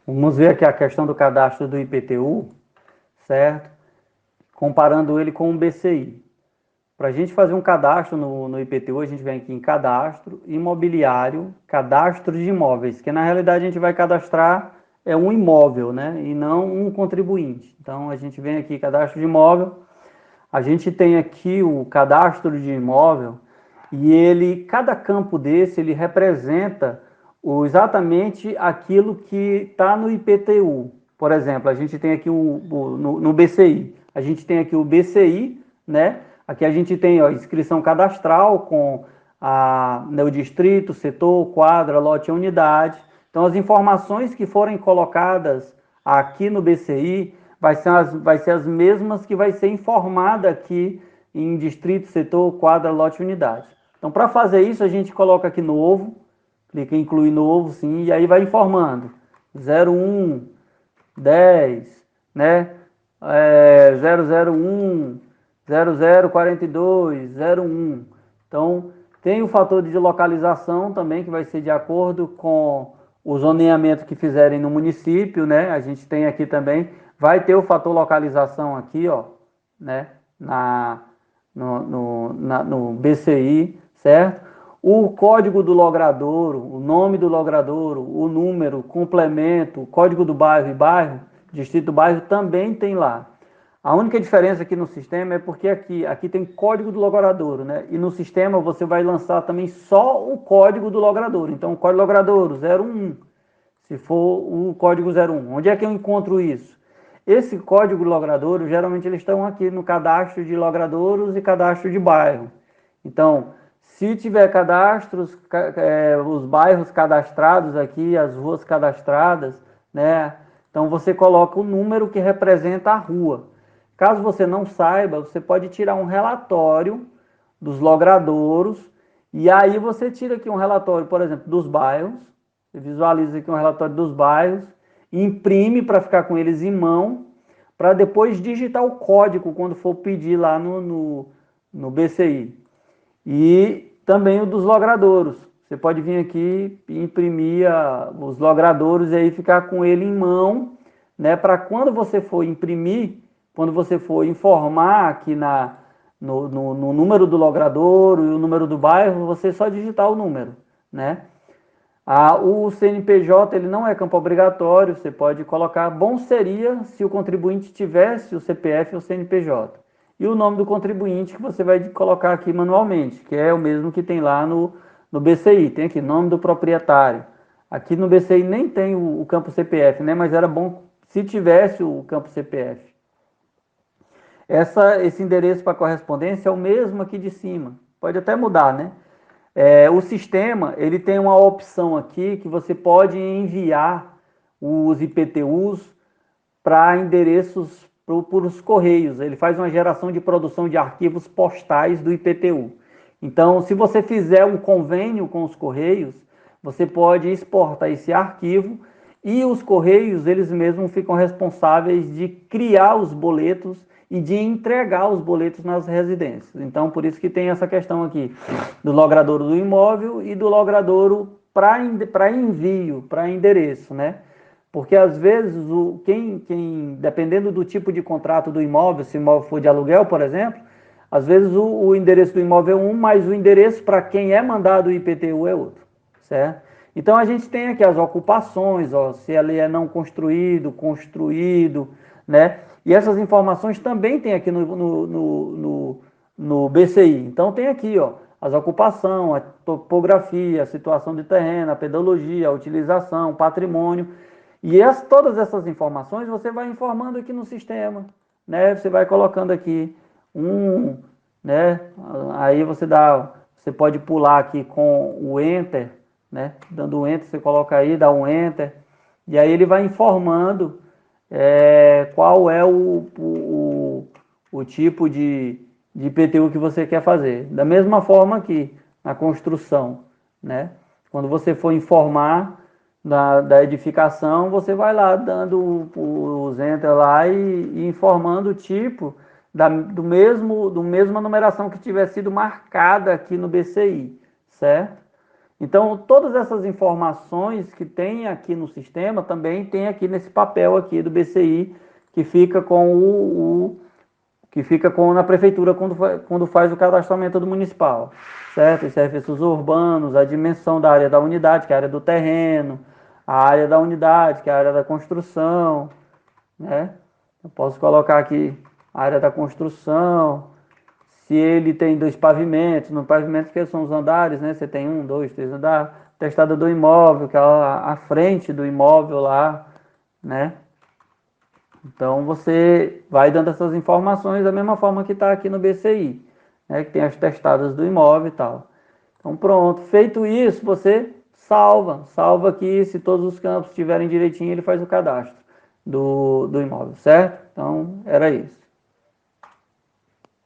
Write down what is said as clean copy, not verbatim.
Vamos ver aqui a questão do cadastro do IPTU, certo? Comparando ele com o BCI. Para a gente fazer um cadastro no IPTU, a gente vem aqui em cadastro, imobiliário, cadastro de imóveis, que na realidade a gente vai cadastrar um imóvel, né? E não um contribuinte. Então a gente vem aqui, cadastro de imóvel, a gente tem aqui o cadastro de imóvel e ele, cada campo desse, ele representa exatamente aquilo que está no IPTU. Por exemplo, a gente tem aqui no BCI, a gente tem aqui o BCI, né? Aqui a gente tem inscrição cadastral com o distrito, setor, quadra, lote e unidade. Então, as informações que forem colocadas aqui no BCI vai ser as mesmas que vai ser informada aqui em distrito, setor, quadra, lote e unidade. Então, para fazer isso, a gente coloca aqui novo, clica em incluir novo, sim, e aí vai informando 01, 10, né? 001, 0042, 01. Então, tem o fator de localização também, que vai ser de acordo com o zoneamento que fizerem no município, né? A gente tem aqui também, vai ter o fator localização aqui, ó, né? No BCI, certo? O código do logradouro, o nome do logradouro, o número, complemento, código do bairro e bairro, distrito do bairro também tem lá. A única diferença aqui no sistema é porque aqui tem código do logradouro, né? E no sistema você vai lançar também só o código do logradouro. Então, o código logradouro 01, se for o código 01. Onde é que eu encontro isso? Esse código logradouro, geralmente eles estão aqui no cadastro de logradouros e cadastro de bairro. Então, se tiver cadastros, os bairros cadastrados aqui, as ruas cadastradas, né? Então você coloca o número que representa a rua. Caso você não saiba, você pode tirar um relatório dos logradouros e aí você tira aqui um relatório, por exemplo, dos bairros. Você visualiza aqui um relatório dos bairros, imprime para ficar com eles em mão, para depois digitar o código quando for pedir lá no BCI. E também o dos logradouros. Você pode vir aqui e imprimir os logradouros e aí ficar com ele em mão, né? Para quando você for imprimir, quando você for informar aqui no número do logradouro e o número do bairro, você só digitar o número, né? O CNPJ ele não é campo obrigatório, você pode colocar. Bom seria se o contribuinte tivesse o CPF ou o CNPJ. E o nome do contribuinte que você vai colocar aqui manualmente, que é o mesmo que tem lá no BCI. Tem aqui nome do proprietário. Aqui no BCI nem tem o campo CPF, né? Mas era bom se tivesse o campo CPF. Esse endereço para correspondência é o mesmo aqui de cima. Pode até mudar, né? O sistema ele tem uma opção aqui que você pode enviar os IPTUs para endereços por os correios. Ele faz uma geração de produção de arquivos postais do IPTU. Então, se você fizer um convênio com os correios, você pode exportar esse arquivo e os correios eles mesmos ficam responsáveis de criar os boletos e de entregar os boletos nas residências. Então, por isso que tem essa questão aqui do logradouro do imóvel e do logradouro para envio, para endereço, né? Porque às vezes, dependendo do tipo de contrato do imóvel, se o imóvel for de aluguel, por exemplo, às vezes o endereço do imóvel é um, mas o endereço para quem é mandado o IPTU é outro, certo? Então a gente tem aqui as ocupações, ó, se ele é não construído, construído, né? E essas informações também tem aqui no BCI. Então tem aqui, ó, as ocupações, a topografia, a situação de terreno, a pedologia, a utilização, o patrimônio. E todas essas informações você vai informando aqui no sistema, né? Você vai colocando aqui né? Aí você pode pular aqui com o Enter, né? Dando o Enter, você coloca aí, dá um Enter, e aí ele vai informando qual é o tipo de IPTU que você quer fazer. Da mesma forma que na construção, né? Quando você for informar da edificação, você vai lá dando os enter lá e informando o tipo do mesma numeração que tiver sido marcada aqui no BCI, certo? Então, todas essas informações que tem aqui no sistema, também tem aqui nesse papel aqui do BCI, que fica na prefeitura quando faz o cadastramento do municipal, certo? Os serviços urbanos, a dimensão da área da unidade, que é a área do terreno, a área da unidade, que é a área da construção, né? Eu posso colocar aqui a área da construção, se ele tem 2 pavimentos, no pavimento que são os andares, né? Você tem 1, 2, 3 andares, testada do imóvel, que é a frente do imóvel lá, né? Então você vai dando essas informações da mesma forma que está aqui no BCI, né? Que tem as testadas do imóvel e tal. Então pronto, feito isso, você salva aqui, se todos os campos estiverem direitinho, ele faz o cadastro do imóvel, certo? Então era isso.